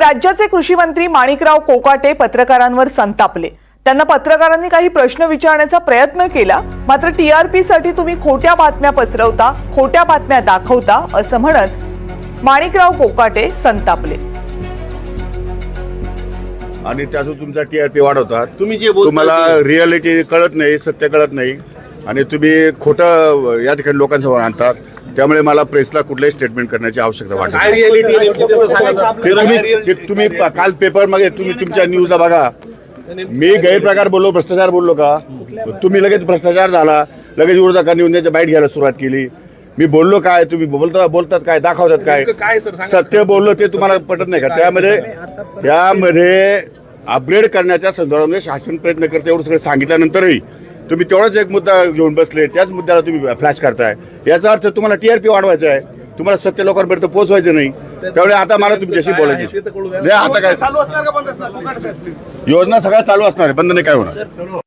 राज्याचे कृषी मंत्री माणिकराव कोकाटे पत्रकारांवर संतापले। त्यांना पत्रकारांनी काही प्रश्न विचारण्याचा प्रयत्न केला, मात्र टीआरपी साठी तुम्ही खोट्या बातम्या पसरवता, खोट्या बातम्या दाखवता असं म्हणत माणिकराव कोकाटे संतापले। आणि त्यातून तुमचा टीआरपी वाढवतात। तुम्हाला रियालिटी कळत नाही, सत्य कळत नाही आणि तुम्ही खोटं या ठिकाणी लोकांसमोर आणतात। त्यामुळे मला प्रेसला कुठलेही स्टेटमेंट करण्याची आवश्यकता वाटत नाही। तुम्ही काल पेपर मध्ये तुम्ही तुमच्या न्यूजला बघा, मी गैरप्रकार बोललो, भ्रष्टाचार बोललो का? तुम्ही लगेच भ्रष्टाचार झाला, लगेच विरोधकांनी उन्हाच्या बाईट घ्यायला सुरुवात केली। मी बोललो काय, तुम्ही बोलतात काय, दाखवतात काय? सत्य बोललो ते तुम्हाला पटत नाही का? त्यामध्ये अपग्रेड करण्याच्या संदर्भामध्ये शासन प्रयत्न करते, एवढं सगळं सांगितल्यानंतरही तुम्ही तेवढाच एक मुद्दा घेऊन बसले, त्याच मुद्द्याला तुम्ही फ्लॅश करताय। याचा अर्थ तुम्हाला टीआरपी वाढवायचा आहे, तुम्हाला सत्य लोकांपर्यंत पोहोचवायचं नाही। त्यामुळे आता मला तुमच्याशी बोलायची आता काय योजना सगळ्या चालू असणार आहे, बंद नाही काय होणार।